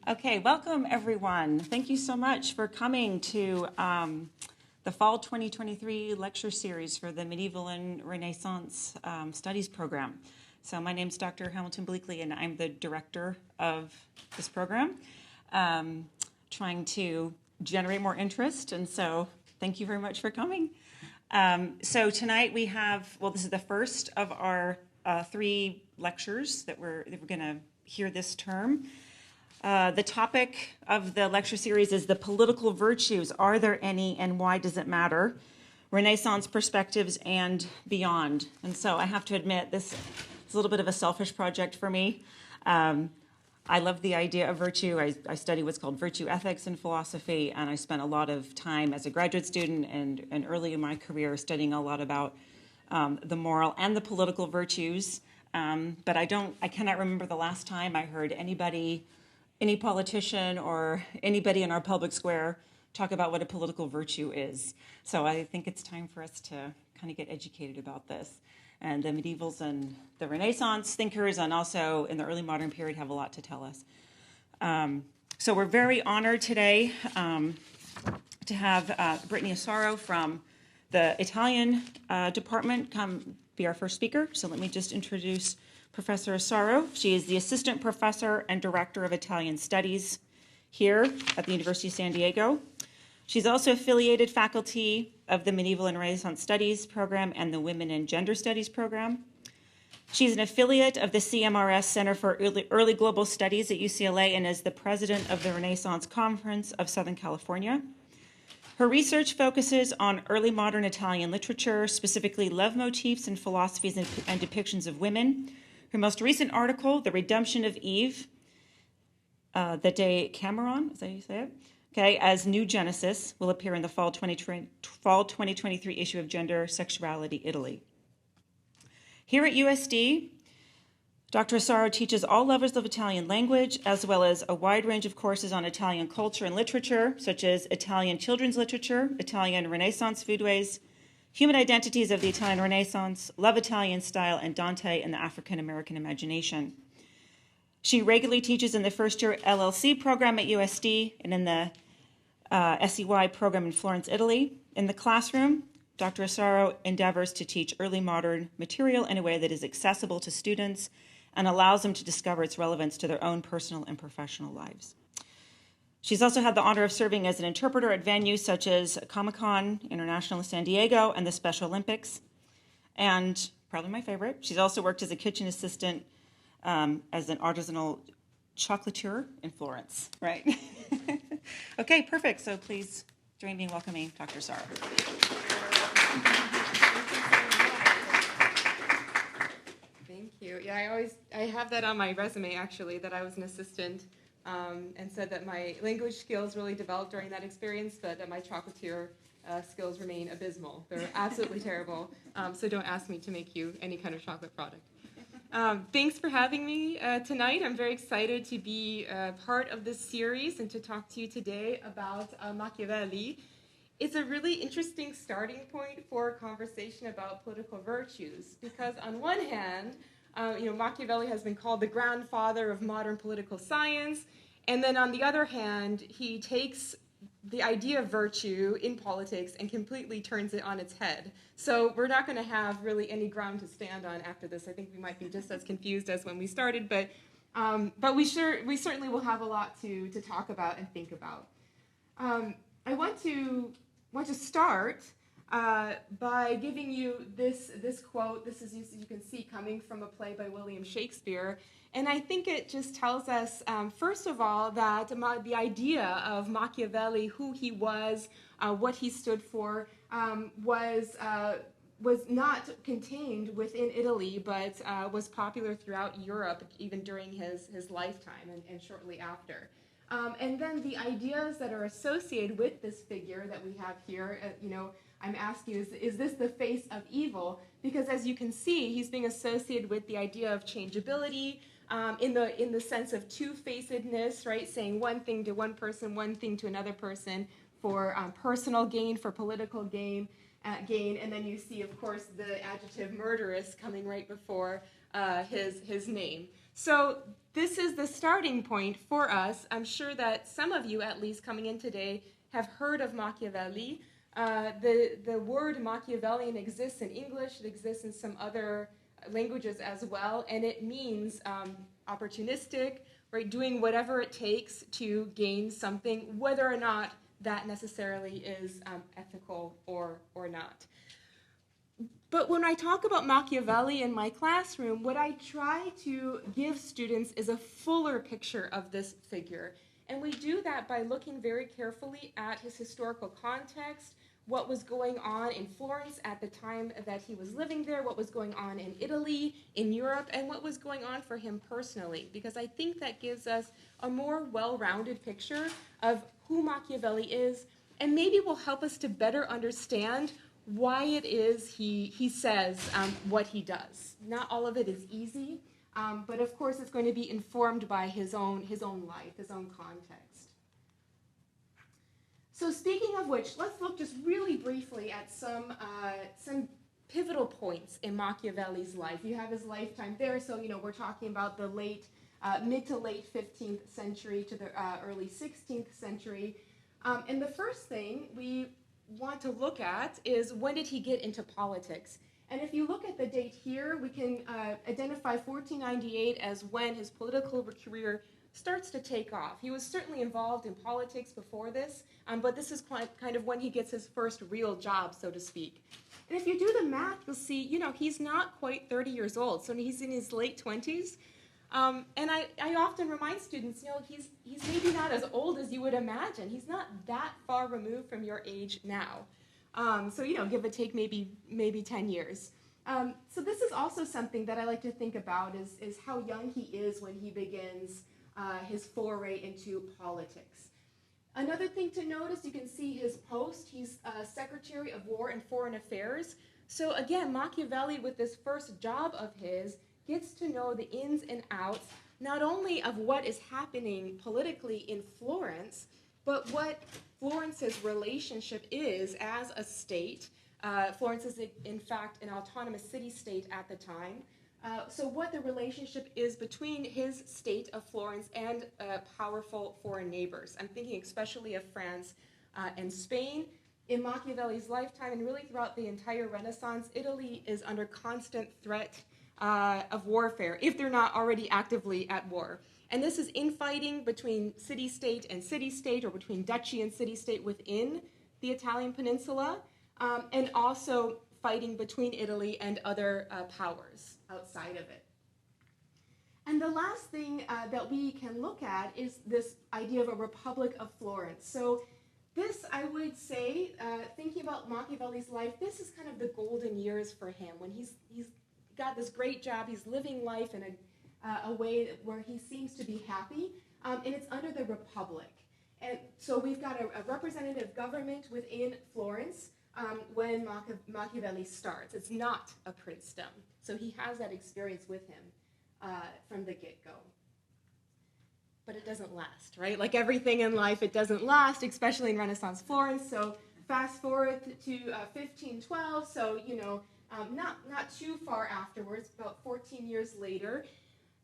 Okay, welcome everyone. Thank you so much for coming to the Fall 2023 lecture series for the Medieval and Renaissance Studies program. So my name is Dr. Hamilton Bleakley and I'm the director of this program, trying to generate more interest, and so thank you very much for coming. So tonight we have, this is the first of our 3 lectures that we're going to hear this term. The topic of the lecture series is the political virtues. Are there any, and why does it matter? Renaissance perspectives and beyond. And so I have to admit, this is a little bit of a selfish project for me. I love the idea of virtue. I study what's called virtue ethics in philosophy, and I spent a lot of time as a graduate student and early in my career studying a lot about the moral and the political virtues. But I cannot remember the last time I heard any politician or anybody in our public square talk about what a political virtue is. So I think it's time for us to kind of get educated about this. And the medievals and the Renaissance thinkers, and also in the early modern period, have a lot to tell us. So we're very honored today to have Brittany Asaro from the Italian department come be our first speaker. So let me just introduce Professor Asaro. She is the assistant professor and director of Italian studies here at the University of San Diego. She's also affiliated faculty of the Medieval and Renaissance Studies program and the Women and Gender Studies program. She's an affiliate of the CMRS Center for Early Global Studies at UCLA and is the president of the Renaissance Conference of Southern California. Her research focuses on early modern Italian literature, specifically love motifs and philosophies and depictions of women. Her most recent article, The Redemption of Eve, the Decameron, is that how you say it? Okay, as New Genesis, will appear in the fall 2023 issue of Gender, Sexuality, Italy. Here at USD, Dr. Asaro teaches all levels of Italian language, as well as a wide range of courses on Italian culture and literature, such as Italian children's literature, Italian Renaissance foodways, human identities of the Italian Renaissance, love Italian style, and Dante and the African American imagination. She regularly teaches in the first-year LLC program at USD and in the SEY program in Florence, Italy. In the classroom, Dr. Asaro endeavors to teach early modern material in a way that is accessible to students and allows them to discover its relevance to their own personal and professional lives. She's also had the honor of serving as an interpreter at venues such as Comic-Con International in San Diego and the Special Olympics. And probably my favorite, she's also worked as a kitchen assistant as an artisanal chocolatier in Florence, right? Okay, perfect. So please join me in welcoming Dr. Asaro. Thank you. Yeah, I have that on my resume, actually, that I was an assistant and said that my language skills really developed during that experience, but that my chocolatier skills remain abysmal. They're absolutely terrible, so don't ask me to make you any kind of chocolate product. Thanks for having me tonight. I'm very excited to be part of this series and to talk to you today about Machiavelli. It's a really interesting starting point for a conversation about political virtues because on one hand, Machiavelli has been called the grandfather of modern political science, and then on the other hand, he takes the idea of virtue in politics and completely turns it on its head. So we're not going to have really any ground to stand on after this. I think we might be just as confused as when we started, but we certainly will have a lot to talk about and think about. I want to start by giving you this quote. This is, you can see, coming from a play by William Shakespeare. And I think it just tells us, first of all, that the idea of Machiavelli, who he was, what he stood for, was not contained within Italy, but was popular throughout Europe, even during his lifetime and shortly after. And then the ideas that are associated with this figure that we have here, I'm asking you, is this the face of evil? Because as you can see, he's being associated with the idea of changeability, in the sense of two-facedness, right? Saying one thing to one person, one thing to another person for personal gain, for political gain, and then you see, of course, the adjective murderous coming right before his name. So this is the starting point for us. I'm sure that some of you, at least coming in today, have heard of Machiavelli. The word Machiavellian exists in English. It exists in some other languages as well, and it means opportunistic, right? Doing whatever it takes to gain something, whether or not that necessarily is ethical or not. But when I talk about Machiavelli in my classroom, what I try to give students is a fuller picture of this figure. And we do that by looking very carefully at his historical context, what was going on in Florence at the time that he was living there, what was going on in Italy, in Europe, and what was going on for him personally. Because I think that gives us a more well-rounded picture of who Machiavelli is, and maybe will help us to better understand why it is he says what he does. Not all of it is easy, but of course it's going to be informed by his own life, his own context. So speaking of which, let's look just really briefly at some pivotal points in Machiavelli's life. You have his lifetime there, so we're talking about the mid to late 15th century to the early 16th century. And the first thing we want to look at is, when did he get into politics? And if you look at the date here, we can identify 1498 as when his political career starts to take off. He was certainly involved in politics before this, but this is kind of when he gets his first real job, so to speak. And if you do the math, you'll see, he's not quite 30 years old, so he's in his late 20s. And I often remind students, he's maybe not as old as you would imagine. He's not that far removed from your age now. So, give or take maybe 10 years. So this is also something that I like to think about is how young he is when he begins his foray into politics. Another thing to notice, you can see his post. He's Secretary of War and Foreign Affairs. So again, Machiavelli, with this first job of his, gets to know the ins and outs, not only of what is happening politically in Florence, but what Florence's relationship is as a state. Florence is, in fact, an autonomous city-state at the time. So what the relationship is between his state of Florence and powerful foreign neighbors. I'm thinking especially of France and Spain. In Machiavelli's lifetime, and really throughout the entire Renaissance, Italy is under constant threat of warfare, if they're not already actively at war. And this is infighting between city-state and city-state, or between duchy and city-state within the Italian peninsula, and also fighting between Italy and other powers outside of it. And the last thing that we can look at is this idea of a Republic of Florence. So this, I would say, thinking about Machiavelli's life, this is kind of the golden years for him, when he's got this great job, he's living life in a way where he seems to be happy, and it's under the Republic. And so we've got a representative government within Florence when Machiavelli starts. It's not a princedom, so he has that experience with him from the get-go. But it doesn't last, right? Like everything in life, it doesn't last, especially in Renaissance Florence. So fast forward to 1512, so not too far afterwards, about 14 years later,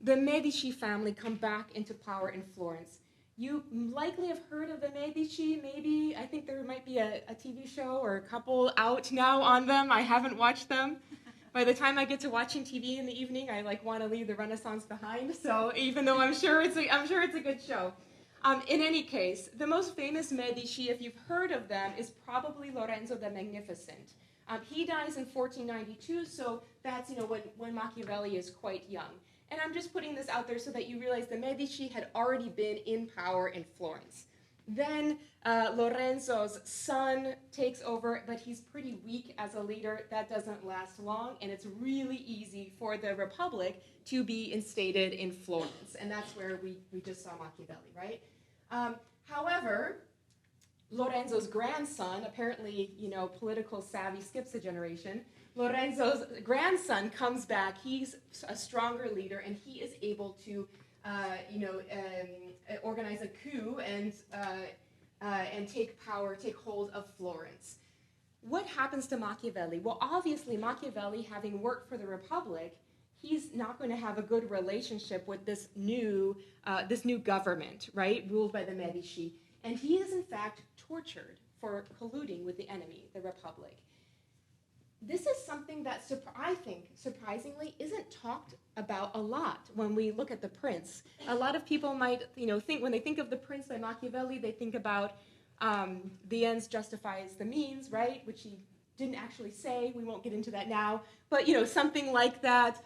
the Medici family come back into power in Florence. You likely have heard of the Medici, maybe. I think there might be a TV show or a couple out now on them. I haven't watched them. By the time I get to watching TV in the evening, I want to leave the Renaissance behind. So even though I'm sure it's a good show. In any case, the most famous Medici, if you've heard of them, is probably Lorenzo the Magnificent. He dies in 1492, so that's when Machiavelli is quite young. And I'm just putting this out there so that you realize the Medici had already been in power in Florence. Then Lorenzo's son takes over, but he's pretty weak as a leader. That doesn't last long, and it's really easy for the Republic to be instated in Florence. And that's where we just saw Machiavelli, right? However, Lorenzo's grandson, apparently, political savvy skips a generation. Lorenzo's grandson comes back. He's a stronger leader, and he is able to, organize a coup and take hold of Florence. What happens to Machiavelli? Well, obviously, Machiavelli, having worked for the Republic, he's not going to have a good relationship with this new government, right, ruled by the Medici. And he is, in fact, tortured for colluding with the enemy, the Republic. This is something that I think, surprisingly, isn't talked about a lot when we look at The Prince. A lot of people might, think when they think of The Prince by Machiavelli, they think about the ends justifies the means, right? Which he didn't actually say. We won't get into that now. But, something like that.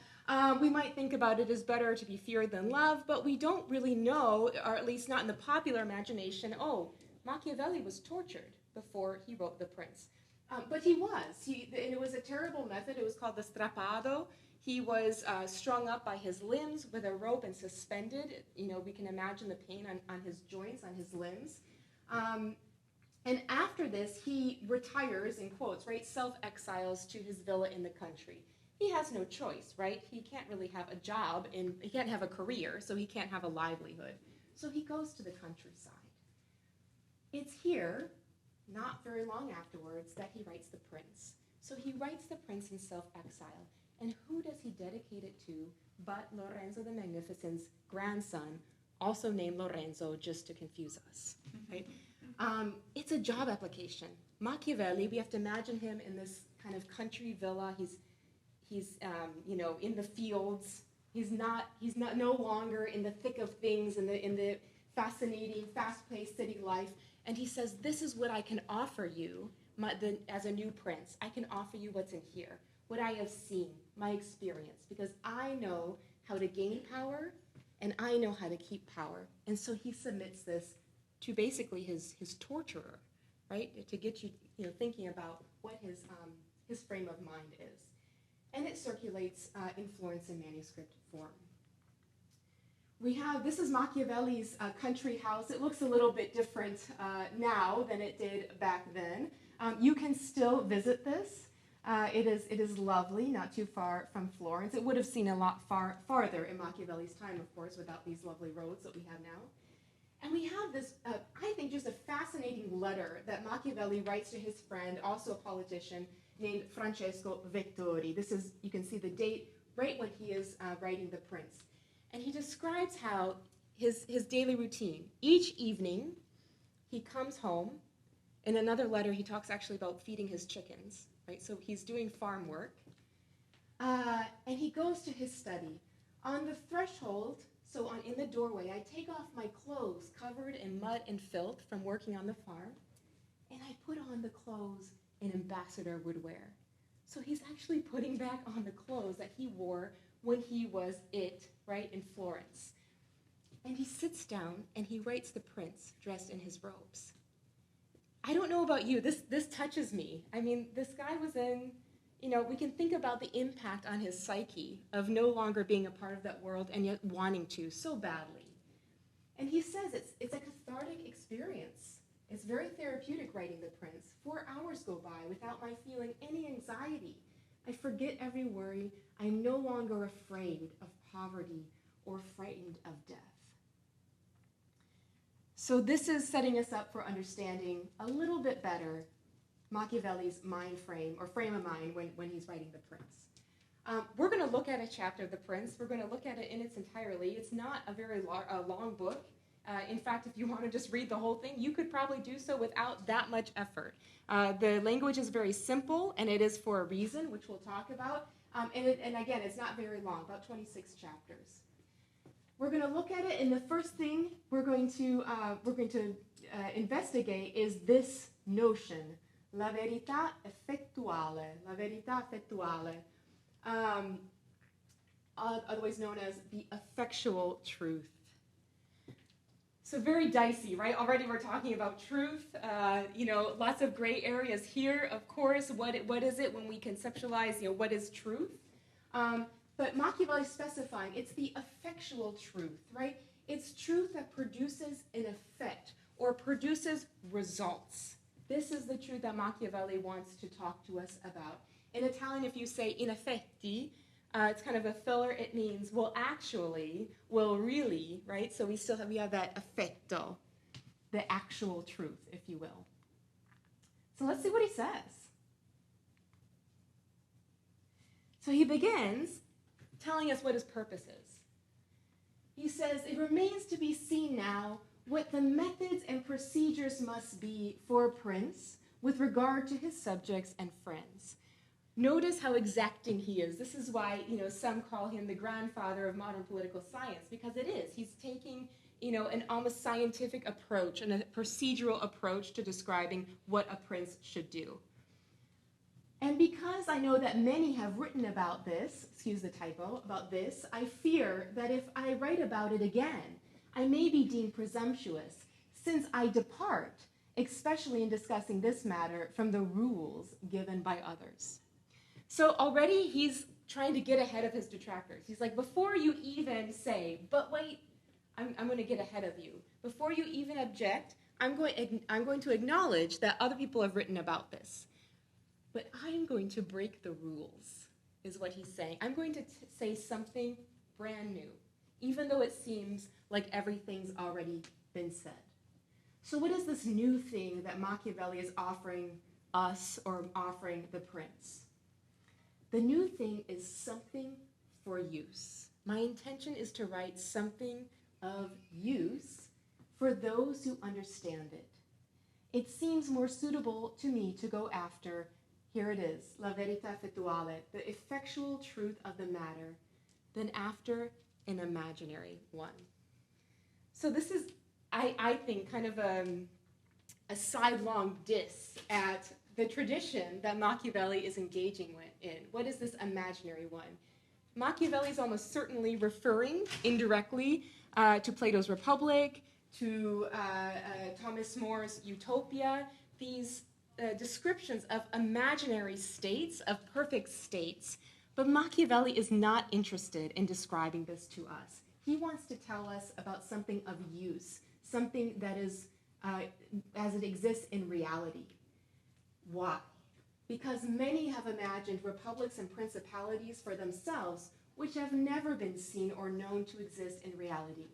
We might think about it as better to be feared than loved, but we don't really know, or at least not in the popular imagination, Machiavelli was tortured before he wrote The Prince. But he was. And it was a terrible method. It was called the strappado. He was strung up by his limbs with a rope and suspended. We can imagine the pain on his joints, on his limbs. And after this, he retires, in quotes, right, self-exiles to his villa in the country. He has no choice, right? He can't really have a job, and he can't have a career, so he can't have a livelihood. So he goes to the countryside. It's here, not very long afterwards, that he writes The Prince. So he writes The Prince in self-exile. And who does he dedicate it to but Lorenzo the Magnificent's grandson, also named Lorenzo, just to confuse us, right? It's a job application. Machiavelli, we have to imagine him in this kind of country villa. He's in the fields. He's no longer in the thick of things, in the fascinating, fast-paced city life. And he says, this is what I can offer you as a new prince. I can offer you what's in here, what I have seen, my experience, because I know how to gain power and I know how to keep power. And so he submits this to basically his torturer, right, to get you, thinking about what his frame of mind is. And it circulates in Florence in manuscript form. This is Machiavelli's country house. It looks a little bit different now than it did back then. You can still visit this. It is lovely, not too far from Florence. It would have seen a lot farther in Machiavelli's time, of course, without these lovely roads that we have now. And we have this, I think, just a fascinating letter that Machiavelli writes to his friend, also a politician, named Francesco Vettori. You can see the date right when he is writing The Prince. And he describes how his daily routine. Each evening, he comes home. In another letter, he talks actually about feeding his chickens, right? So he's doing farm work. And he goes to his study. On the threshold, in the doorway, I take off my clothes covered in mud and filth from working on the farm, and I put on the clothes an ambassador would wear. So he's actually putting back on the clothes that he wore when he was right, in Florence. And he sits down and he writes The Prince dressed in his robes. I don't know about you, this touches me. I mean, this guy was we can think about the impact on his psyche of no longer being a part of that world and yet wanting to so badly. And he says it's a cathartic experience. It's very therapeutic writing The Prince. 4 hours go by without my feeling any anxiety. I forget every worry. I'm no longer afraid of poverty or frightened of death. So this is setting us up for understanding a little bit better Machiavelli's mind frame, or frame of mind, when he's writing The Prince. We're going to look at a chapter of The Prince. We're going to look at it in its entirety. It's not a very long book. In fact, if you want to just read the whole thing, you could probably do so without that much effort. The language is very simple, and it is for a reason, which we'll talk about. And again, it's not very long, about 26 chapters. We're going to look at it, and the first thing we're going to investigate is this notion, la verità effettuale, otherwise known as the effectual truth. So very dicey, right? Already we're talking about truth. Lots of gray areas here. Of course, what is it when we conceptualize? What is truth? But Machiavelli specifying it's the effectual truth, right? It's truth that produces an effect or produces results. This is the truth that Machiavelli wants to talk to us about. In Italian, if you say in effetti, it's kind of a filler. It means will actually, will really, right? So we have that effetto, the actual truth, if you will. So let's see what he says. So he begins telling us what his purpose is. He says, it remains to be seen now what the methods and procedures must be for a prince with regard to his subjects and friends. Notice how exacting he is. This is why, some call him the grandfather of modern political science, because it is. He's taking, an almost scientific approach and a procedural approach to describing what a prince should do. And because I know that many have written about this, excuse the typo, about this, I fear that if I write about it again, I may be deemed presumptuous, since I depart, especially in discussing this matter, from the rules given by others. So already he's trying to get ahead of his detractors. He's like, before you even say, but wait, I'm going to get ahead of you. Before you even object, I'm going to acknowledge that other people have written about this. But I am going to break the rules, is what he's saying. I'm going to say something brand new, even though it seems like everything's already been said. So what is this new thing that Machiavelli is offering us or offering the prince? The new thing is something for use. My intention is to write something of use for those who understand it. It seems more suitable to me to go after, here it is, la verità effettuale, the effectual truth of the matter, than after an imaginary one. So this is, I think, kind of a sidelong diss at the tradition that Machiavelli is engaging in. What is this imaginary one? Machiavelli is almost certainly referring indirectly to Plato's Republic, to Thomas More's Utopia, these descriptions of imaginary states, of perfect states. But Machiavelli is not interested in describing this to us. He wants to tell us about something of use, something that is as it exists in reality. Why? Because many have imagined republics and principalities for themselves, which have never been seen or known to exist in reality.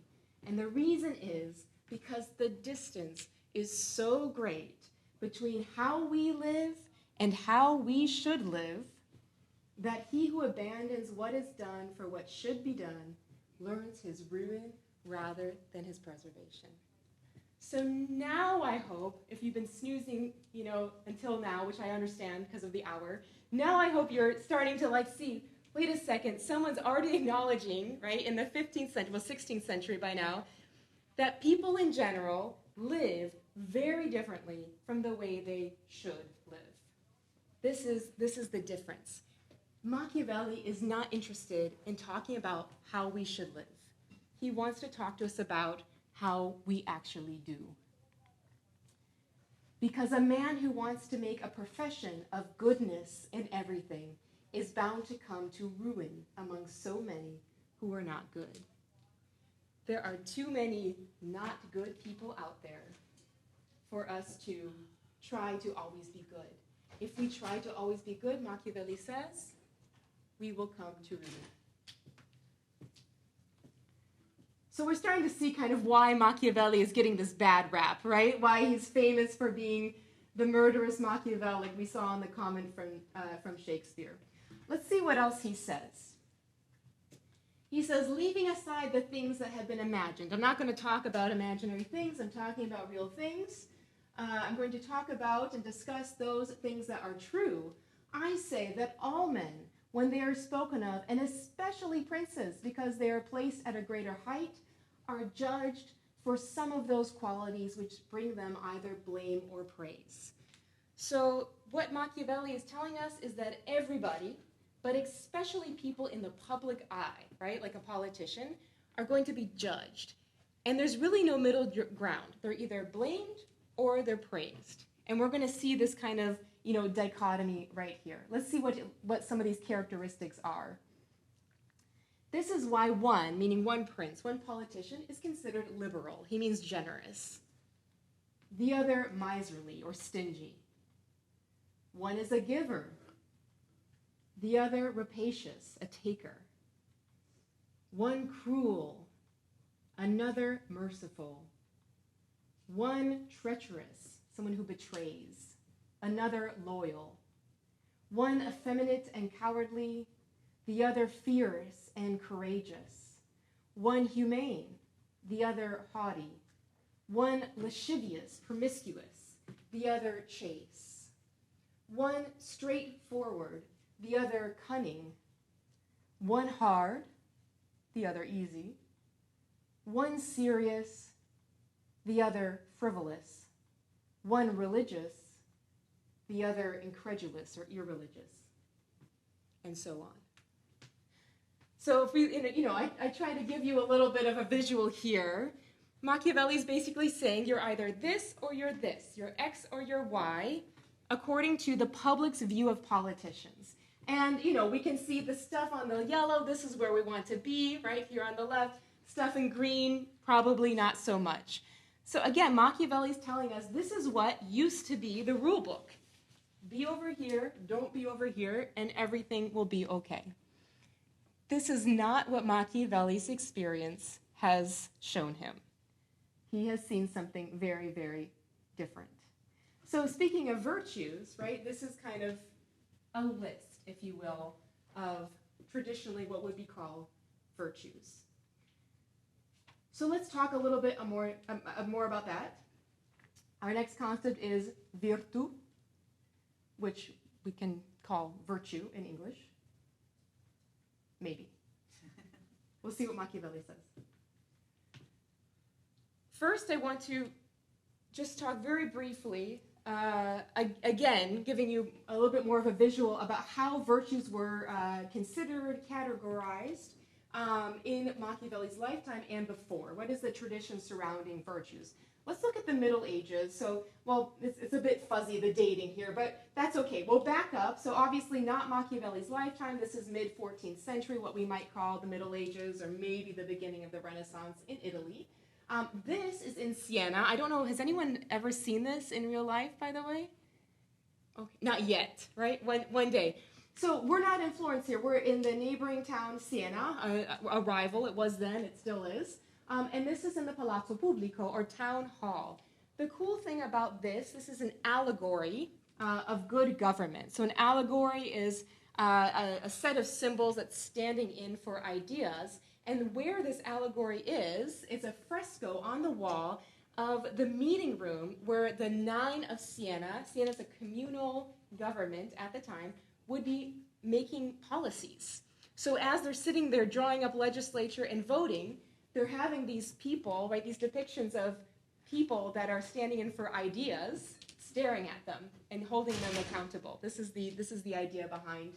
And the reason is because the distance is so great between how we live and how we should live, that he who abandons what is done for what should be done learns his ruin rather than his preservation. So now I hope, if you've been snoozing, until now, which I understand because of the hour, now I hope you're starting to see, wait a second, someone's already acknowledging, right, in the 15th century, 16th century by now, that people in general live very differently from the way they should live. This is the difference. Machiavelli is not interested in talking about how we should live. He wants to talk to us about how we actually do. Because a man who wants to make a profession of goodness in everything is bound to come to ruin among so many who are not good. There are too many not good people out there for us to try to always be good. If we try to always be good, Machiavelli says, we will come to ruin. So we're starting to see kind of why Machiavelli is getting this bad rap, right? Why he's famous for being the murderous Machiavelli, like we saw in the comment from Shakespeare. Let's see what else he says. He says, leaving aside the things that have been imagined. I'm not going to talk about imaginary things. I'm talking about real things. I'm going to talk about and discuss those things that are true. I say that all men, when they are spoken of, and especially princes, because they are placed at a greater height, are judged for some of those qualities which bring them either blame or praise. So what Machiavelli is telling us is that everybody, but especially people in the public eye, right, like a politician, are going to be judged. And there's really no middle ground. They're either blamed or they're praised. And we're going to see this kind of, dichotomy right here. Let's see what some of these characteristics are. This is why one, meaning one prince, one politician, is considered liberal. He means generous. The other, miserly or stingy. One is a giver. The other, rapacious, a taker. One cruel. Another, merciful. One treacherous, someone who betrays. Another, loyal. One effeminate and cowardly, the other fierce and courageous, one humane, the other haughty, one lascivious, promiscuous, the other chaste, one straightforward, the other cunning, one hard, the other easy, one serious, the other frivolous, one religious, the other incredulous or irreligious, and so on. So if we, I try to give you a little bit of a visual here. Machiavelli's basically saying you're either this or you're this, you're X or you're Y, according to the public's view of politicians. And, we can see the stuff on the yellow, this is where we want to be, right here on the left. Stuff in green, probably not so much. So again, Machiavelli's telling us this is what used to be the rule book. Be over here, don't be over here, and everything will be okay. This is not what Machiavelli's experience has shown him. He has seen something very, very different. So speaking of virtues, right, this is kind of a list, if you will, of traditionally what would be called virtues. So let's talk a little bit more about that. Our next concept is virtu, which we can call virtue in English. Maybe. We'll see what Machiavelli says. First, I want to just talk very briefly, again, giving you a little bit more of a visual about how virtues were considered, categorized in Machiavelli's lifetime and before. What is the tradition surrounding virtues? Let's look at the Middle Ages. So, it's a bit fuzzy, the dating here, but that's okay. We'll back up. So obviously not Machiavelli's lifetime. This is mid-14th century, what we might call the Middle Ages, or maybe the beginning of the Renaissance in Italy. This is in Siena. I don't know, has anyone ever seen this in real life, by the way? Okay, not yet, right? One day. So we're not in Florence here. We're in the neighboring town, Siena, a rival. It was then, it still is. And this is in the Palazzo Pubblico, or town hall. The cool thing about this is an allegory of good government. So an allegory is a set of symbols that's standing in for ideas. And where this allegory is, it's a fresco on the wall of the meeting room where the nine of Siena, Siena's a communal government at the time, would be making policies. So as they're sitting there drawing up legislature and voting, they're having these people, right, these depictions of people that are standing in for ideas, staring at them and holding them accountable. This is the idea behind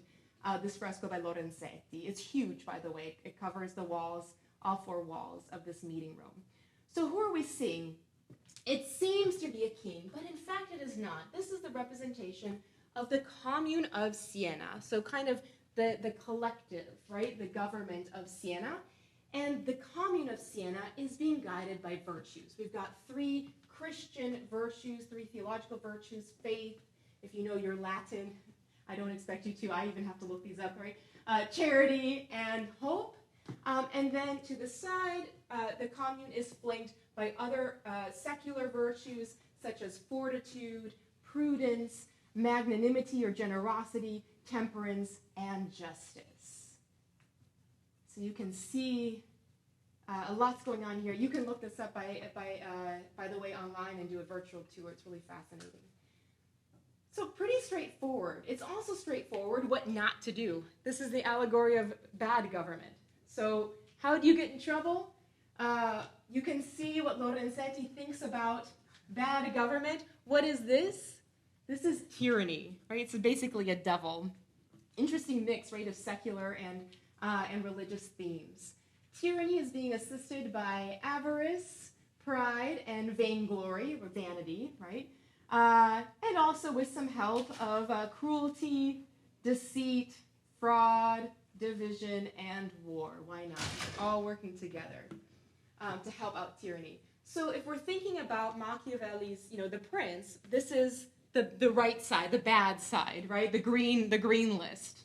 this fresco by Lorenzetti. It's huge, by the way. It covers the walls, all four walls of this meeting room. So who are we seeing? It seems to be a king, but in fact it is not. This is the representation of the commune of Siena. So kind of the collective, right? The government of Siena. And the commune of Siena is being guided by virtues. We've got three Christian virtues, three theological virtues: faith, if you know your Latin, I don't expect you to, I even have to look these up, right? Charity and hope. And then to the side, the commune is flanked by other secular virtues such as fortitude, prudence, magnanimity or generosity, temperance, and justice. So you can see a lot's going on here. You can look this up, by the way, online and do a virtual tour. It's really fascinating. So pretty straightforward. It's also straightforward what not to do. This is the allegory of bad government. So how do you get in trouble? You can see what Lorenzetti thinks about bad government. What is this? This is tyranny, right? It's basically a devil. Interesting mix, right, of secular and religious themes. Tyranny is being assisted by avarice, pride, and vainglory, or vanity, right? And also with some help of cruelty, deceit, fraud, division, and war. Why not? All working together to help out tyranny. So if we're thinking about Machiavelli's, the prince, this is the right side, the bad side, right? The green list.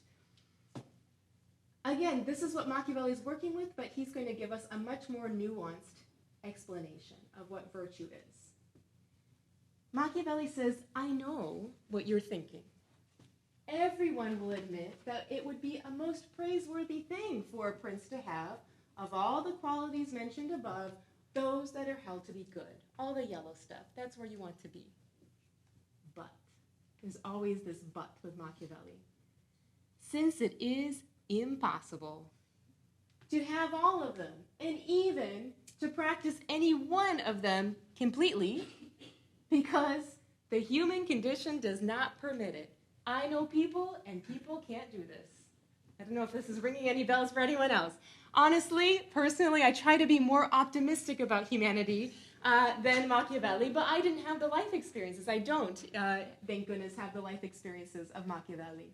Again, this is what Machiavelli is working with, but he's going to give us a much more nuanced explanation of what virtue is. Machiavelli says, I know what you're thinking. everyone will admit that it would be a most praiseworthy thing for a prince to have, of all the qualities mentioned above, those that are held to be good. All the yellow stuff, that's where you want to be. But, there's always this but with Machiavelli. Since it is impossible to have all of them, and even to practice any one of them completely, because the human condition does not permit it. I know people, and people can't do this. I don't know if this is ringing any bells for anyone else. Honestly, personally, I try to be more optimistic about humanity than Machiavelli, but I didn't have the life experiences. I don't, thank goodness, have the life experiences of Machiavelli.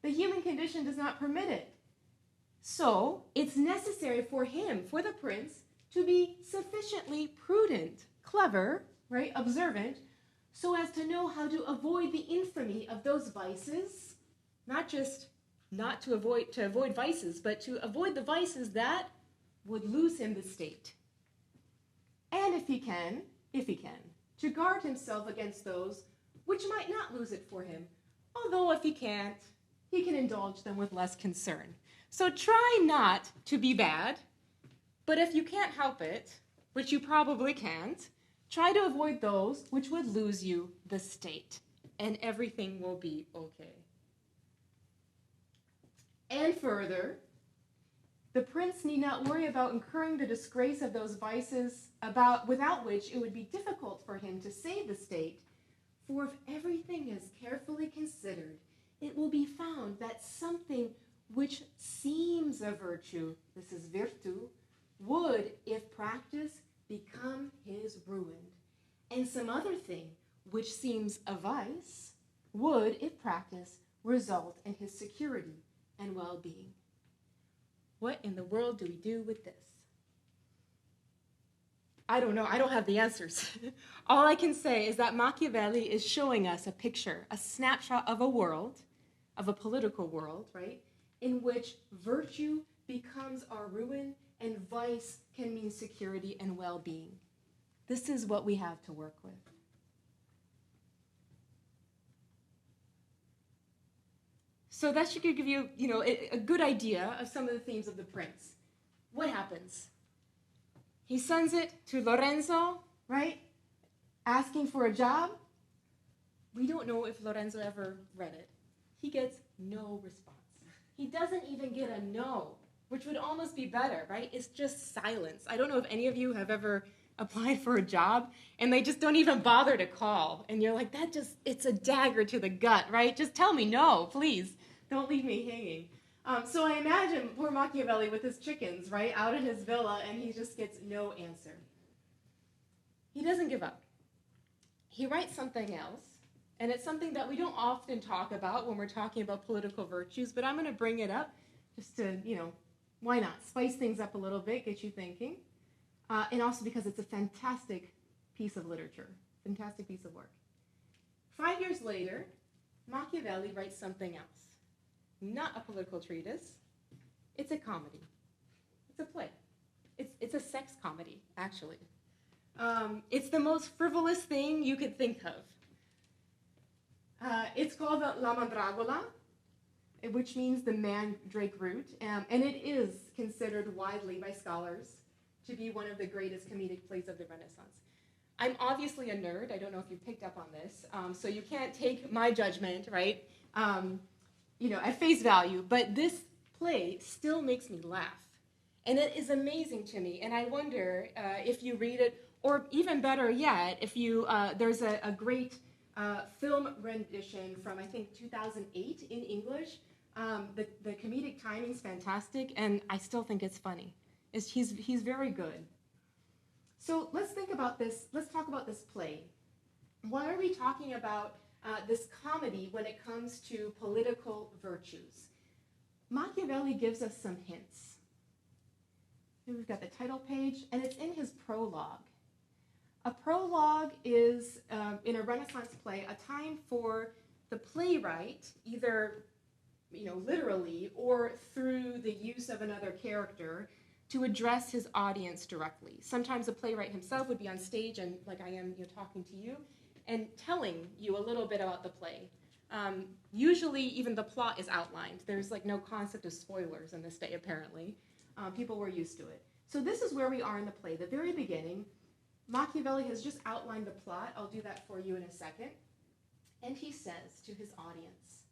The human condition does not permit it. So, it's necessary for him, for the prince, to be sufficiently prudent, clever, right, observant, so as to know how to avoid the infamy of those vices, not just not to avoid vices, but to avoid the vices that would lose him the state. And if he can, to guard himself against those which might not lose it for him, although if he can't, he can indulge them with less concern. So try not to be bad, but if you can't help it, which you probably can't, try to avoid those which would lose you the state, and everything will be okay. And further, the prince need not worry about incurring the disgrace of those vices without which it would be difficult for him to save the state, for if everything is carefully considered, it will be found that something which seems a virtue, this is virtu, would, if practiced, become his ruin. And some other thing, which seems a vice, would, if practiced, result in his security and well-being. What in the world do we do with this? I don't know. I don't have the answers. All I can say is that Machiavelli is showing us a picture, a snapshot of a world, of a political world, right, in which virtue becomes our ruin and vice can mean security and well-being. This is what we have to work with. So that should give you, a good idea of some of the themes of the prince. What happens? He sends it to Lorenzo, right? Asking for a job. We don't know if Lorenzo ever read it. He gets no response. He doesn't even get a no, which would almost be better, right? It's just silence. I don't know if any of you have ever applied for a job and they just don't even bother to call. And you're like, it's a dagger to the gut, right? Just tell me no, please. Don't leave me hanging. So I imagine poor Machiavelli with his chickens, right, out in his villa, and he just gets no answer. He doesn't give up. He writes something else, and it's something that we don't often talk about when we're talking about political virtues, but I'm going to bring it up just to, why not? Spice things up a little bit, get you thinking, and also because it's a fantastic piece of literature, fantastic piece of work. 5 years later, Machiavelli writes something else. Not a political treatise. It's a comedy. It's a play. It's a sex comedy, actually. It's the most frivolous thing you could think of. It's called La Mandragola, which means the mandrake root, and it is considered widely by scholars to be one of the greatest comedic plays of the Renaissance. I'm obviously a nerd. I don't know if you picked up on this, so you can't take my judgment, right? At face value, but this play still makes me laugh. And it is amazing to me, and I wonder if you read it, or even better yet, if there's a great film rendition from, I think, 2008 in English. The comedic timing's fantastic, and I still think it's funny. He's very good. So let's think about this. Let's talk about this play. Why are we talking about this comedy when it comes to political virtues? Machiavelli gives us some hints. Here we've got the title page, and it's in his prologue. A prologue is, in a Renaissance play, a time for the playwright, either literally or through the use of another character, to address his audience directly. Sometimes the playwright himself would be on stage and, like I am, talking to you, and telling you a little bit about the play. Usually, even the plot is outlined. There's like no concept of spoilers in this day, apparently. People were used to it. So this is where we are in the play. The very beginning, Machiavelli has just outlined the plot. I'll do that for you in a second. And he says to his audience,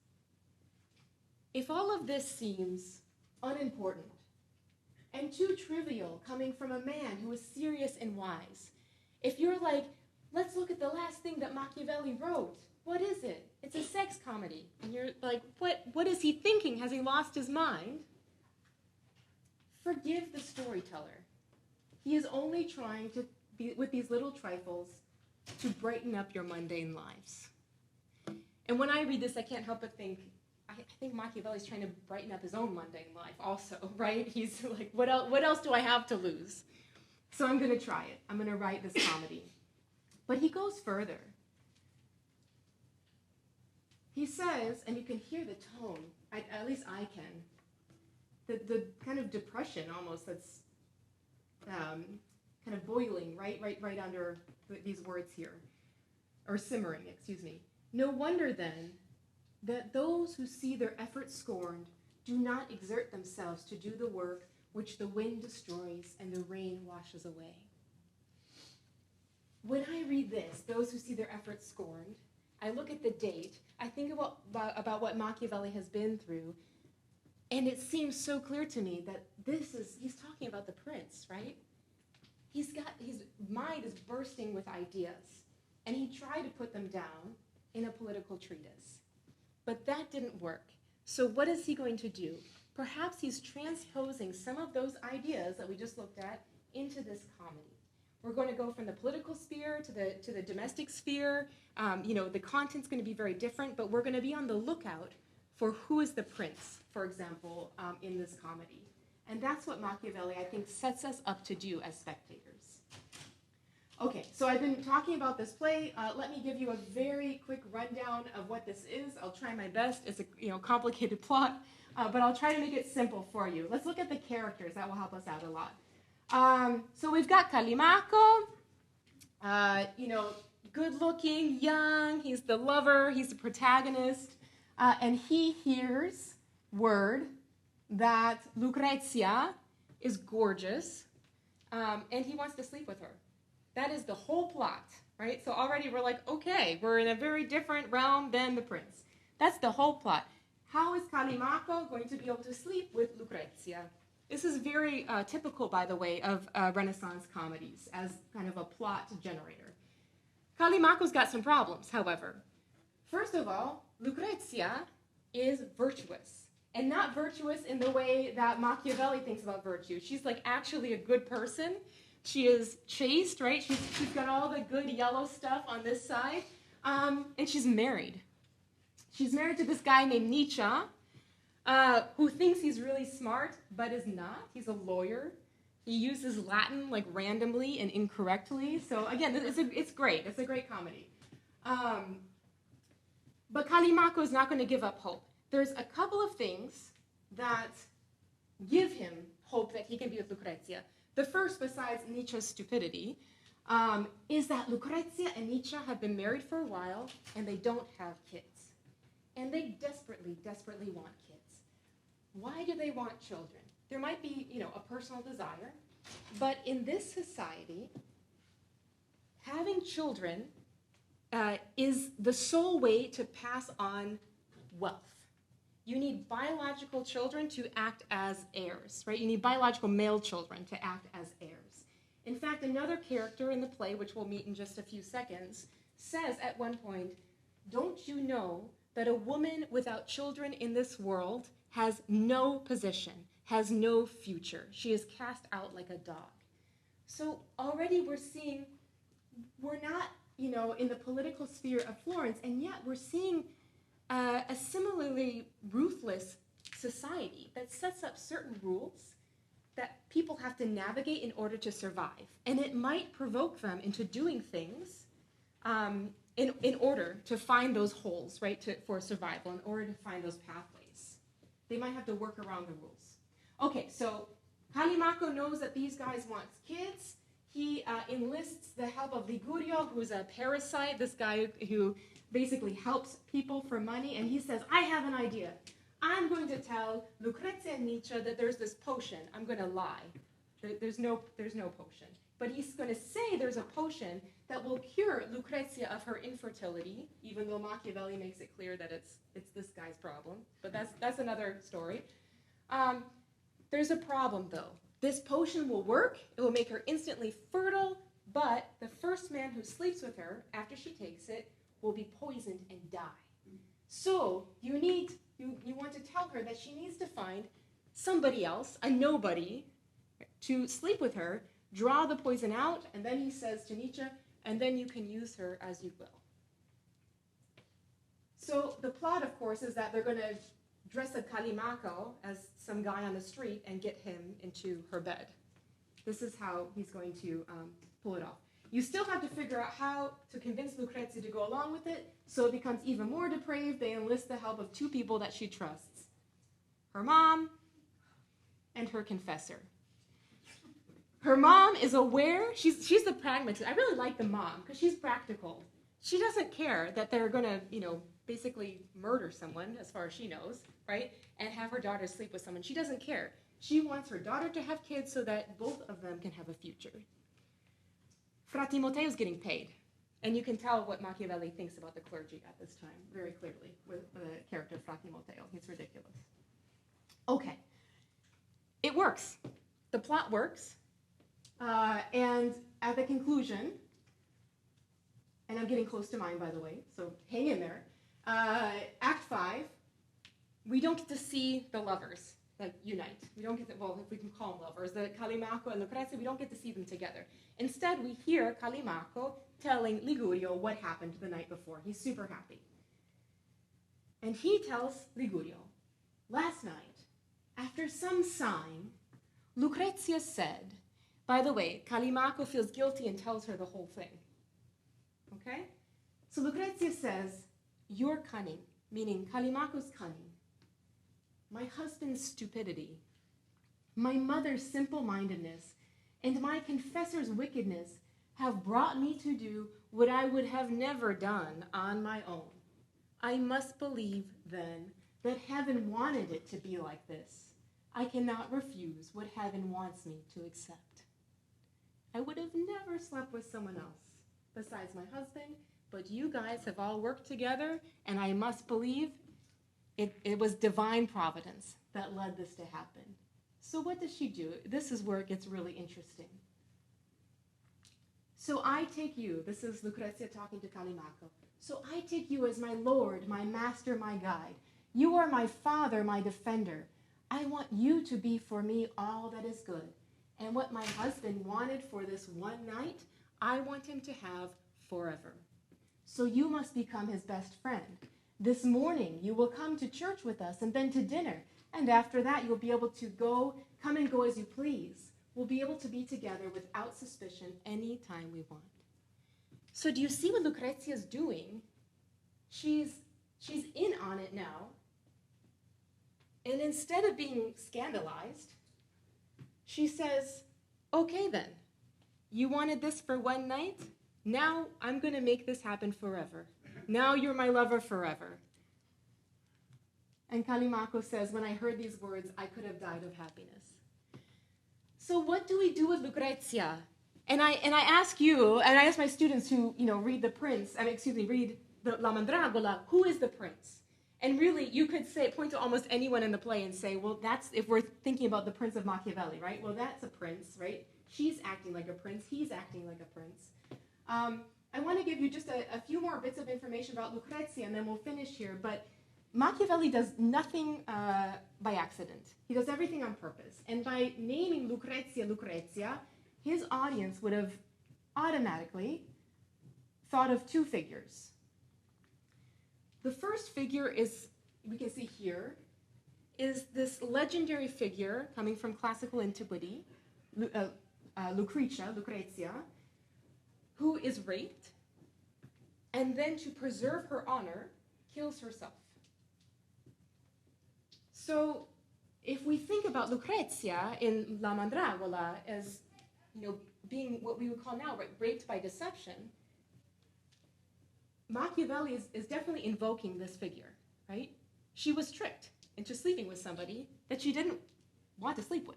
if all of this seems unimportant and too trivial coming from a man who is serious and wise, if you're like, let's look at the last thing that Machiavelli wrote, what is it? It's a sex comedy. And you're like, what is he thinking? Has he lost his mind? Forgive the storyteller. He is only trying to, with these little trifles, to brighten up your mundane lives. And when I read this, I can't help but think, I think Machiavelli's trying to brighten up his own mundane life also, right? He's like, what else do I have to lose? So I'm going to try it. I'm going to write this comedy. But he goes further. He says, and you can hear the tone, at least I can, the kind of depression almost that's kind of boiling right under these words here, or simmering, excuse me. No wonder then that those who see their efforts scorned do not exert themselves to do the work which the wind destroys and the rain washes away. When I read this, those who see their efforts scorned, I look at the date, I think about what Machiavelli has been through, and it seems so clear to me that he's talking about the prince, right? His mind is bursting with ideas, and he tried to put them down in a political treatise. But that didn't work. So what is he going to do? Perhaps he's transposing some of those ideas that we just looked at into this comedy. We're going to go from the political sphere to the domestic sphere. The content's going to be very different, but we're going to be on the lookout for who is the prince, for example, in this comedy. And that's what Machiavelli, I think, sets us up to do as spectators. Okay, so I've been talking about this play. Let me give you a very quick rundown of what this is. I'll try my best. It's a complicated plot, but I'll try to make it simple for you. Let's look at the characters. That will help us out a lot. So we've got Callimaco, good-looking, young. He's the lover. He's the protagonist. And he hears word that Lucrezia is gorgeous, and he wants to sleep with her. That is the whole plot, right? So already we're like, okay, we're in a very different realm than the prince. That's the whole plot. How is Callimaco going to be able to sleep with Lucrezia? This is very typical, by the way, of Renaissance comedies as kind of a plot generator. Callimaco's got some problems, however. First of all, Lucrezia is virtuous. And not virtuous in the way that Machiavelli thinks about virtue. She's like actually a good person. She is chaste, right? She's got all the good yellow stuff on this side. And she's married. She's married to this guy named Nietzsche, who thinks he's really smart, but is not. He's a lawyer. He uses Latin like randomly and incorrectly. So again, it's great. It's a great comedy. But Callimaco is not going to give up hope. There's a couple of things that give him hope that he can be with Lucrezia. The first, besides Nietzsche's stupidity, is that Lucrezia and Nietzsche have been married for a while, and they don't have kids. And they desperately, desperately want kids. Why do they want children? There might be, a personal desire, but in this society, having children is the sole way to pass on wealth. You need biological children to act as heirs, right? You need biological male children to act as heirs. In fact, another character in the play, which we'll meet in just a few seconds, says at one point, don't you know that a woman without children in this world has no position, has no future? She is cast out like a dog. So already we're seeing, we're not, in the political sphere of Florence, and yet we're seeing a similarly ruthless society that sets up certain rules that people have to navigate in order to survive. And it might provoke them into doing things in order to find those holes, right, for survival, in order to find those pathways. They might have to work around the rules. Okay, so Callimaco knows that these guys want kids. he enlists the help of Ligurio, who's a parasite, this guy who basically helps people for money, and he says, I have an idea. I'm going to tell Lucrezia and Nietzsche that there's this potion. I'm going to lie. There's no potion. But he's going to say there's a potion that will cure Lucrezia of her infertility, even though Machiavelli makes it clear that it's this guy's problem. But that's another story. There's a problem, though. This potion will work. It will make her instantly fertile, but the first man who sleeps with her after she takes it will be poisoned and die. So you want to tell her that she needs to find somebody else, a nobody, to sleep with her, draw the poison out, and then he says to Nietzsche, and then you can use her as you will. So the plot, of course, is that they're going to dress a Callimaco as some guy on the street and get him into her bed. This is how he's going to pull it off. You still have to figure out how to convince Lucrezia to go along with it, so it becomes even more depraved. They enlist the help of two people that she trusts, her mom and her confessor. Her mom is aware. She's the pragmatist. I really like the mom because she's practical. She doesn't care that they're going to, basically murder someone, as far as she knows, right? And have her daughter sleep with someone. She doesn't care. She wants her daughter to have kids so that both of them can have a future. Fra Timoteo is getting paid. And you can tell what Machiavelli thinks about the clergy at this time very clearly with the character of Fra Timoteo. He's ridiculous. Okay. It works. The plot works. And at the conclusion, and I'm getting close to mine, by the way, so hang in there. Act 5, we don't get to see the lovers unite. We don't get to, if we can call them lovers, the Callimaco and Lucrezia, we don't get to see them together. Instead, we hear Callimaco telling Ligurio what happened the night before. He's super happy. And he tells Ligurio, last night, after some sign, Lucrezia said, by the way, Callimaco feels guilty and tells her the whole thing. Okay? So Lucrezia says, your cunning, meaning Callimaco's cunning, my husband's stupidity, my mother's simple-mindedness, and my confessor's wickedness have brought me to do what I would have never done on my own. I must believe, then, that heaven wanted it to be like this. I cannot refuse what heaven wants me to accept. I would have never slept with someone else besides my husband, but you guys have all worked together, and I must believe it was divine providence that led this to happen. So what does she do? This is where it gets really interesting. So I take you, this is Lucrezia talking to Callimaco, so I take you as my lord, my master, my guide. You are my father, my defender. I want you to be for me all that is good. And what my husband wanted for this one night, I want him to have forever. So you must become his best friend. This morning you will come to church with us and then to dinner. And after that you'll be able to come and go as you please. We'll be able to be together without suspicion any time we want. So do you see what Lucrezia is doing? She's in on it now. And instead of being scandalized, she says, okay then, you wanted this for one night? Now I'm going to make this happen forever. Now you're my lover forever. And Callimaco says, when I heard these words, I could have died of happiness. So what do we do with Lucrezia? And I ask you, and I ask my students who read read the La Mandragola, who is the prince? And really, you could point to almost anyone in the play and say, well, that's, if we're thinking about the Prince of Machiavelli, right? Well, that's a prince, right? She's acting like a prince. He's acting like a prince. I want to give you just a few more bits of information about Lucrezia, and then we'll finish here. But Machiavelli does nothing by accident. He does everything on purpose. And by naming Lucrezia, his audience would have automatically thought of two figures. The first figure is, we can see here, is this legendary figure coming from classical antiquity, Lucrezia, who is raped, and then to preserve her honor, kills herself. So if we think about Lucrezia in La Mandragola as, being what we would call now raped by deception, Machiavelli is definitely invoking this figure, right? She was tricked into sleeping with somebody that she didn't want to sleep with.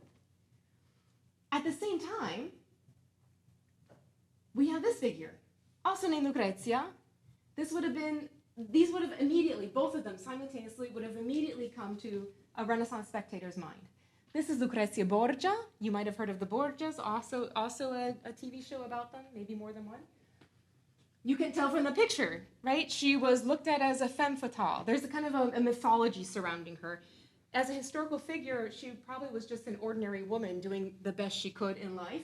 At the same time, we have this figure, also named Lucrezia. These would have immediately, both of them simultaneously, would have immediately come to a Renaissance spectator's mind. This is Lucrezia Borgia. You might have heard of the Borgias, also a TV show about them, maybe more than one. You can tell from the picture, right? She was looked at as a femme fatale. There's a kind of a mythology surrounding her. As a historical figure, she probably was just an ordinary woman doing the best she could in life.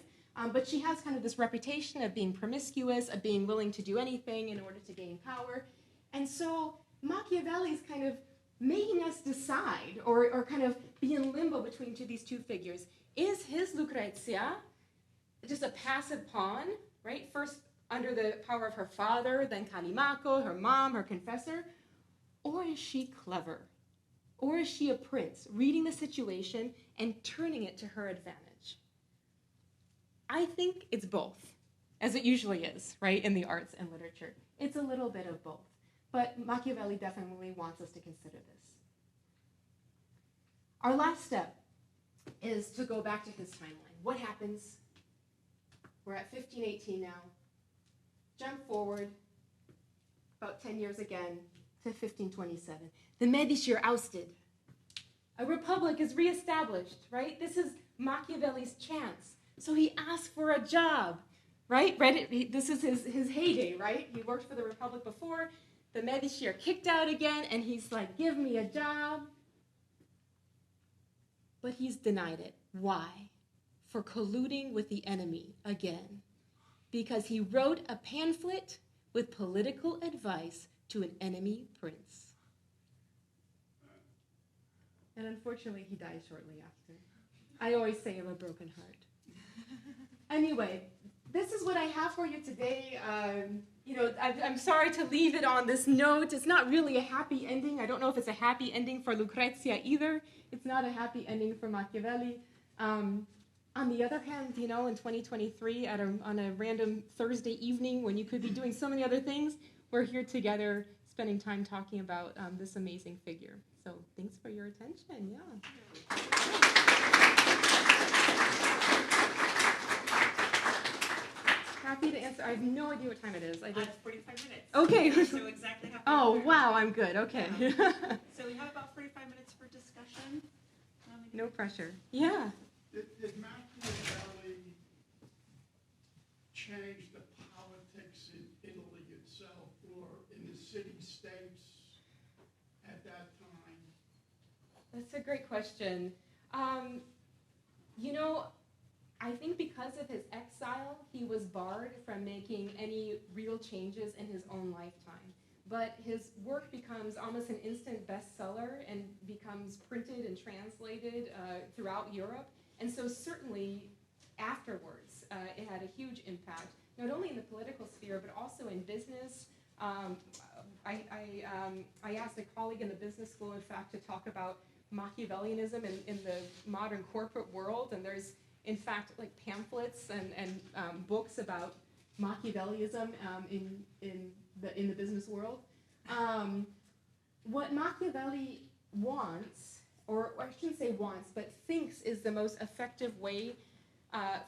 But she has kind of this reputation of being promiscuous, of being willing to do anything in order to gain power. And so Machiavelli is kind of making us decide or kind of be in limbo between these two figures. Is his Lucrezia just a passive pawn, right? First under the power of her father, then Callimaco, her mom, her confessor? Or is she clever? Or is she a prince, reading the situation and turning it to her advantage? I think it's both, as it usually is, right, in the arts and literature. It's a little bit of both. But Machiavelli definitely wants us to consider this. Our last step is to go back to his timeline. What happens? We're at 1518 now. Jump forward about 10 years again to 1527. The Medici are ousted. A republic is reestablished, right? This is Machiavelli's chance. So he asks for a job, right? This is his heyday, right? He worked for the republic before. The Medici are kicked out again, and he's like, give me a job. But he's denied it. Why? For colluding with the enemy again. Because he wrote a pamphlet with political advice to an enemy prince. And unfortunately, he died shortly after. I always say of a broken heart. Anyway, this is what I have for you today. I'm sorry to leave it on this note. It's not really a happy ending. I don't know if it's a happy ending for Lucrezia either. It's not a happy ending for Machiavelli. On the other hand, in 2023, on a random Thursday evening when you could be doing so many other things, we're here together spending time talking about this amazing figure. So thanks for your attention. Yeah. Happy to answer. I have no idea what time it is. I have 45 minutes. Okay. So exactly how. Oh, wow, I'm good. Okay. Yeah. So we have about 45 minutes for discussion. No pressure. Yeah. Did Machiavelli change the politics in Italy itself or in the city-states at that time? That's a great question. I think because of his exile, he was barred from making any real changes in his own lifetime. But his work becomes almost an instant bestseller and becomes printed and translated throughout Europe. And so certainly afterwards, it had a huge impact, not only in the political sphere, but also in business. I asked a colleague in the business school, in fact, to talk about Machiavellianism in the modern corporate world. And there's, in fact, like pamphlets and books about Machiavellianism in the business world. What Machiavelli wants, or I shouldn't say wants, but thinks is the most effective way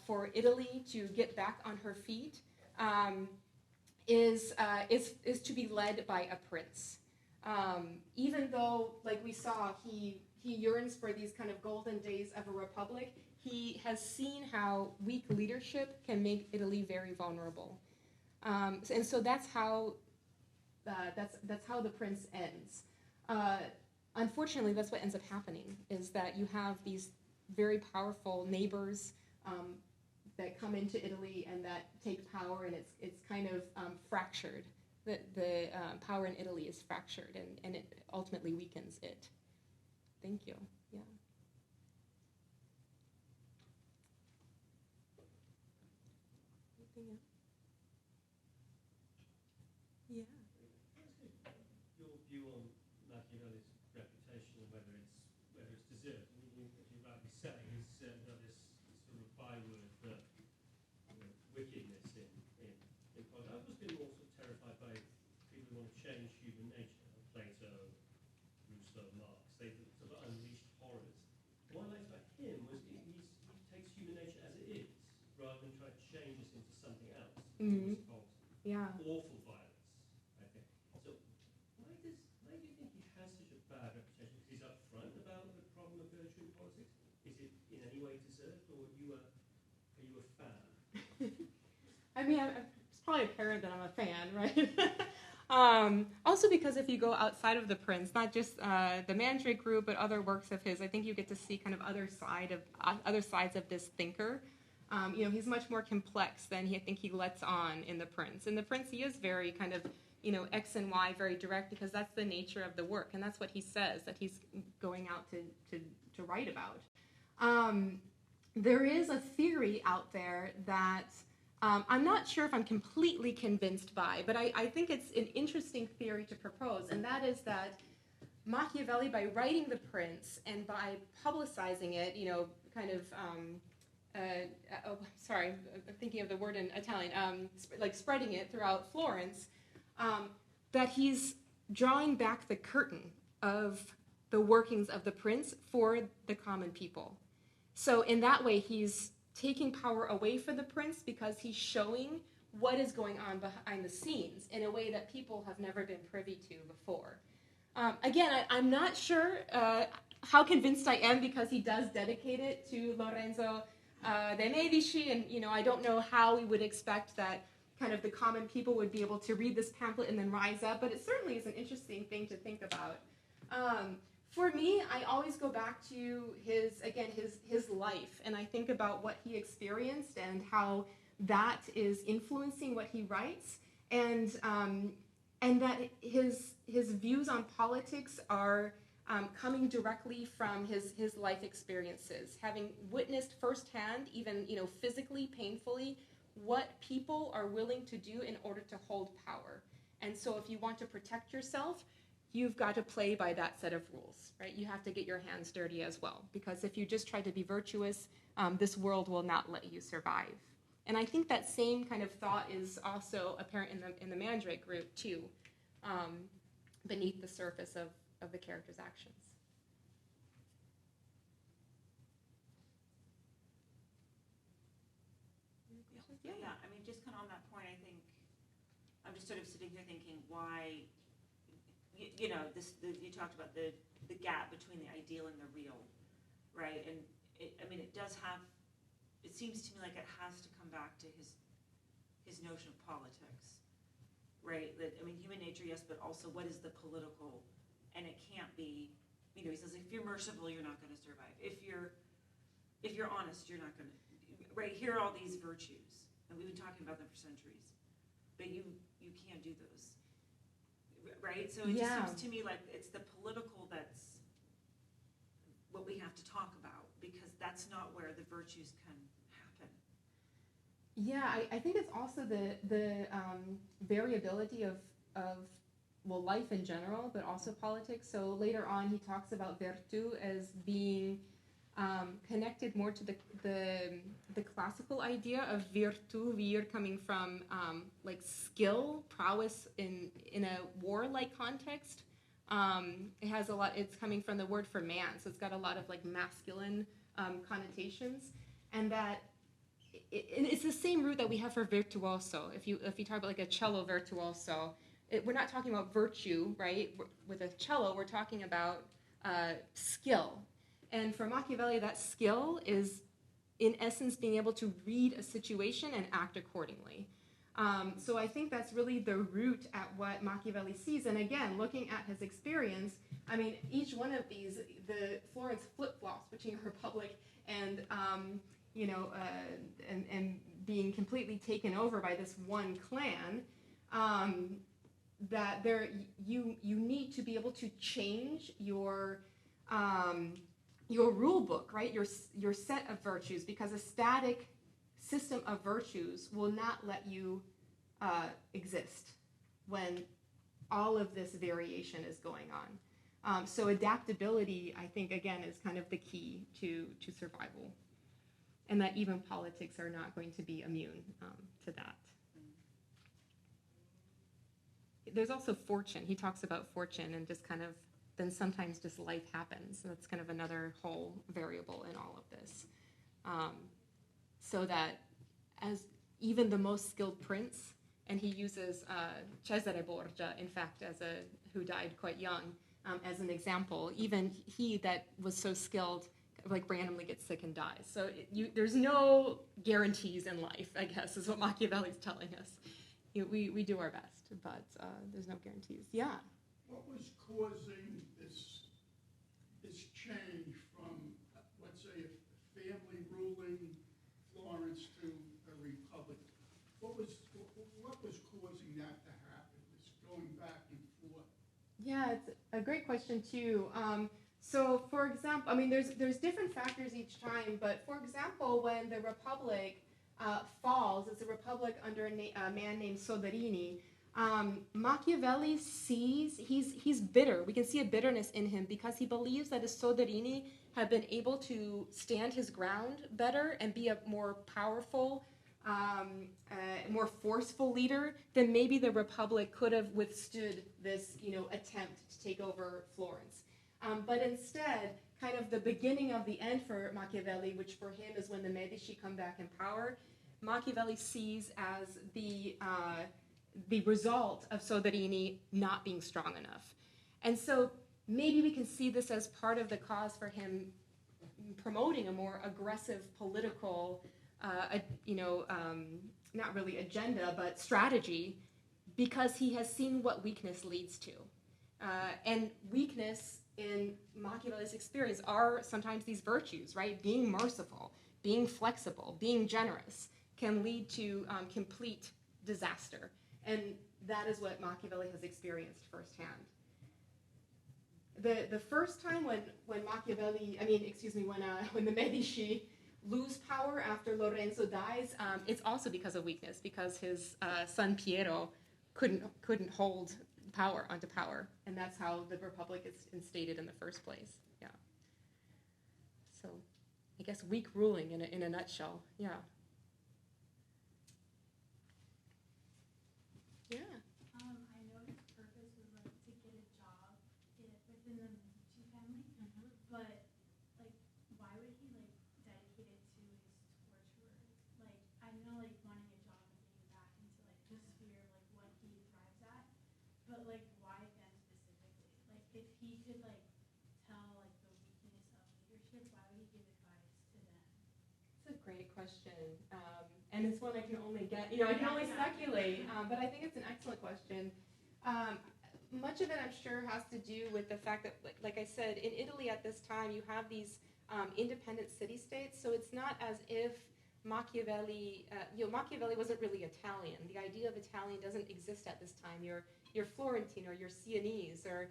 for Italy to get back on her feet is to be led by a prince. Even though, like we saw, he yearns for these kind of golden days of a republic, he has seen how weak leadership can make Italy very vulnerable. And so that's how the prince ends. Unfortunately, that's what ends up happening, is that you have these very powerful neighbors that come into Italy and that take power, and it's kind of fractured. The power in Italy is fractured, and it ultimately weakens it. Thank you. Yeah. Anything else? Yeah. Your view on Machiavelli's reputation and whether it's deserved. As you rightly say, he's this sort of byword that Mhm. towards Poles. Yeah. Awful violence, I think. So why do you think he has such a bad reputation? Because he's upfront about the problem of virtue in politics? Is it in any way deserved, or are you a fan? I mean, it's probably apparent that I'm a fan, right? Also because if you go outside of The Prince, not just the Mandrake Group, but other works of his, I think you get to see kind of other sides of this thinker. He's much more complex than I think he lets on in The Prince. In The Prince, he is very kind of, X and Y, very direct, because that's the nature of the work, and that's what he says that he's going out to write about. There is a theory out there that I'm not sure if I'm completely convinced by, but I think it's an interesting theory to propose, and that is that Machiavelli, by writing The Prince and by publicizing it, I'm thinking of the word in Italian, spreading it throughout Florence, that he's drawing back the curtain of the workings of The Prince for the common people. So in that way, he's taking power away from The Prince because he's showing what is going on behind the scenes in a way that people have never been privy to before. Again, I'm not sure how convinced I am, because he does dedicate it to Lorenzo de' Medici, and I don't know how we would expect that kind of the common people would be able to read this pamphlet and then rise up, but it certainly is an interesting thing to think about. For me, I always go back to his life, and I think about what he experienced and how that is influencing what he writes, and that his views on politics are coming directly from his life experiences, having witnessed firsthand, even physically, painfully, what people are willing to do in order to hold power. And so if you want to protect yourself, you've got to play by that set of rules, right? You have to get your hands dirty as well, because if you just try to be virtuous, this world will not let you survive. And I think that same kind of thought is also apparent in the Mandrake Group too, beneath the surface of the character's actions. Yeah, I mean, just kind of on that point, I think I'm just sort of sitting here thinking why, you talked about the gap between the ideal and the real, right? And it does have, it seems to me like it has to come back to his notion of politics, right? That, human nature, yes, but also what is the political, and it can't be, he says, if you're merciful, you're not going to survive. If you're honest, you're not going to, right? Here are all these virtues, and we've been talking about them for centuries, but you can't do those, right? So it just seems to me like it's the political that's what we have to talk about, because that's not where the virtues can happen. Yeah, I think it's also the variability of life in general, but also politics. So later on, he talks about virtu as being connected more to the classical idea of virtu, vir coming from skill, prowess in a warlike context. It has a lot. It's coming from the word for man, so it's got a lot of masculine connotations, and that it's the same root that we have for virtuoso. If you talk about a cello virtuoso, we're not talking about virtue, right? With a cello, we're talking about skill. And for Machiavelli, that skill is, in essence, being able to read a situation and act accordingly. So I think that's really the root at what Machiavelli sees. And again, looking at his experience, each one of these, the Florence flip-flops between Republic and and being completely taken over by this one clan, that you need to be able to change your rule book, right? Your set of virtues, because a static system of virtues will not let you exist when all of this variation is going on. So adaptability, I think, again, is kind of the key to survival, and that even politics are not going to be immune to that. There's also fortune. He talks about fortune and just kind of, then sometimes just life happens. And that's kind of another whole variable in all of this. So that even the most skilled prince, and he uses Cesare Borgia, in fact, who died quite young, as an example. Even he that was so skilled, like randomly gets sick and dies. So there's no guarantees in life, I guess, is what Machiavelli's telling us. We do our best, but there's no guarantees. Yeah. What was causing this change from, let's say, a family ruling Florence to a republic? What was causing that to happen? This going back and forth. Yeah, it's a great question too. So, for example, I mean, there's different factors each time, but for example, when the republic falls, it's a republic under a man named Soderini. Machiavelli sees he's bitter. We can see a bitterness in him because he believes that if Soderini had been able to stand his ground better and be a more powerful, more forceful leader, then maybe the republic could have withstood this, attempt to take over Florence. But instead, kind of the beginning of the end for Machiavelli, which for him is when the Medici come back in power, Machiavelli sees as the result of Soderini not being strong enough. And so maybe we can see this as part of the cause for him promoting a more aggressive political, not really agenda, but strategy, because he has seen what weakness leads to. And weakness in Machiavelli's experience are sometimes these virtues, right? Being merciful, being flexible, being generous can lead to complete disaster. And that is what Machiavelli has experienced firsthand. The first time when the Medici lose power after Lorenzo dies, it's also because of weakness, because his son Piero couldn't hold power onto power, and that's how the Republic is instated in the first place. Yeah. So, I guess weak ruling in a nutshell. Yeah. Yeah. I know his purpose was like to get a job within the Medici family, but like, why would he like dedicate it to his torturers? Like, I know like wanting a job and getting back into like the sphere of like what he thrives at, but like why them specifically? Like, if he could like tell like the weakness of leadership, why would he give advice to them? It's a great question. And it's one I can only speculate, but I think it's an excellent question. Much of it, I'm sure, has to do with the fact that, like I said, in Italy at this time, you have these independent city-states, so it's not as if Machiavelli wasn't really Italian. The idea of Italian doesn't exist at this time. You're Florentine, or you're Sienese, or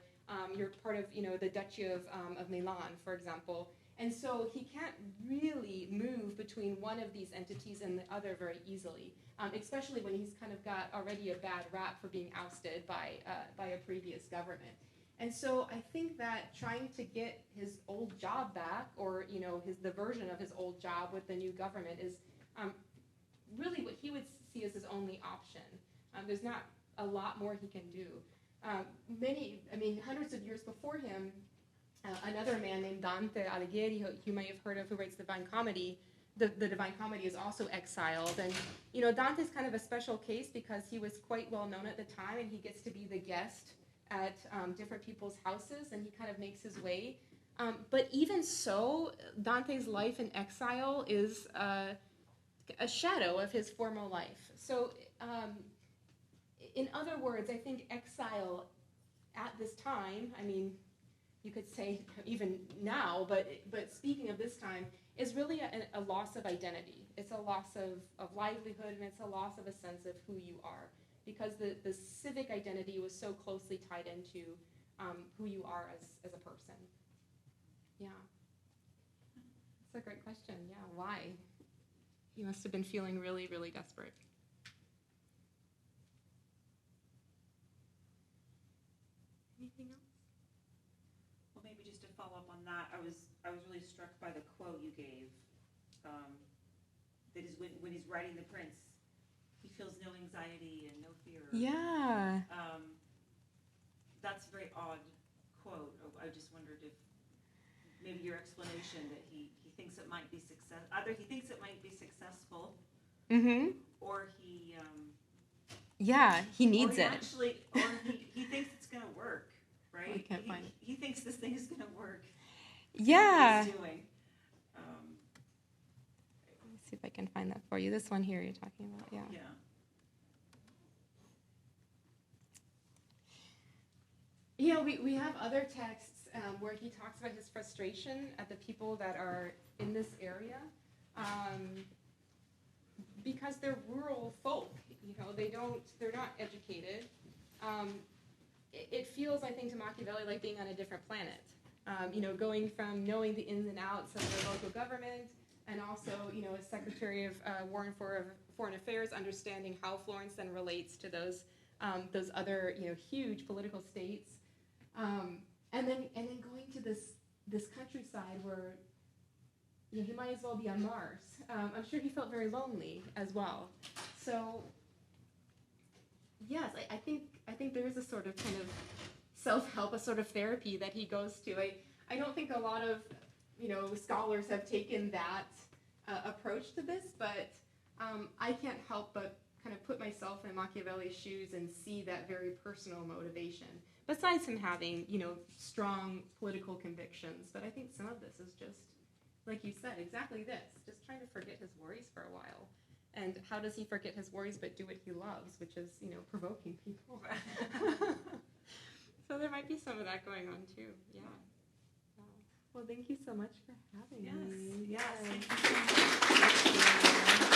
you're part of, the Duchy of Milan, for example. And so he can't really move between one of these entities and the other very easily, especially when he's kind of got already a bad rap for being ousted by a previous government. And so I think that trying to get his old job back, or the version of his old job with the new government, is really what he would see as his only option. There's not a lot more he can do. Hundreds of years before him, another man named Dante Alighieri, who you may have heard of, who writes the Divine Comedy. The Divine Comedy is also exiled, and Dante's kind of a special case because he was quite well known at the time, and he gets to be the guest at different people's houses, and he kind of makes his way. But even so, Dante's life in exile is a shadow of his former life. So, in other words, I think exile at this time, you could say even now, but speaking of this time, is really a loss of identity. It's a loss of livelihood, and it's a loss of a sense of who you are, because the civic identity was so closely tied into who you are as a person. Yeah. That's a great question. Yeah, why? He must have been feeling really, really desperate. Anything else? Well, maybe just to follow up on that, I was really struck by the quote you gave. That is when he's writing The Prince, he feels no anxiety and no fear. Yeah. That's a very odd quote. I just wondered if maybe your explanation that he thinks it might be either he thinks it might be successful, or he he needs or he it. actually, or he thinks it's going to work, right? I can't find it. He thinks this thing is going to work. Yeah. What he's doing. Let me see if I can find that for you. This one here you're talking about, yeah. Yeah. You know, we have other texts where he talks about his frustration at the people that are in this area because they're rural folk. You know, they're not educated. It feels, I think, to Machiavelli like being on a different planet. You know, going from knowing the ins and outs of the local government and also, you know, as Secretary of War and Foreign Affairs, understanding how Florence then relates to those other, you know, huge political states. And then going to this countryside where, you know, he might as well be on Mars. I'm sure he felt very lonely as well. So yes, I think there is a sort of kind of self-help, a sort of therapy that he goes to. I don't think a lot of, you know, scholars have taken that approach to this, but I can't help but kind of put myself in Machiavelli's shoes and see that very personal motivation. Besides him having, you know, strong political convictions, but I think some of this is just, like you said, exactly this, just trying to forget his worries for a while. And how does he forget his worries but do what he loves, which is, you know, provoking people. So there might be some of that going on too, yeah. Well, thank you so much for having me. Yes. Thank you so much.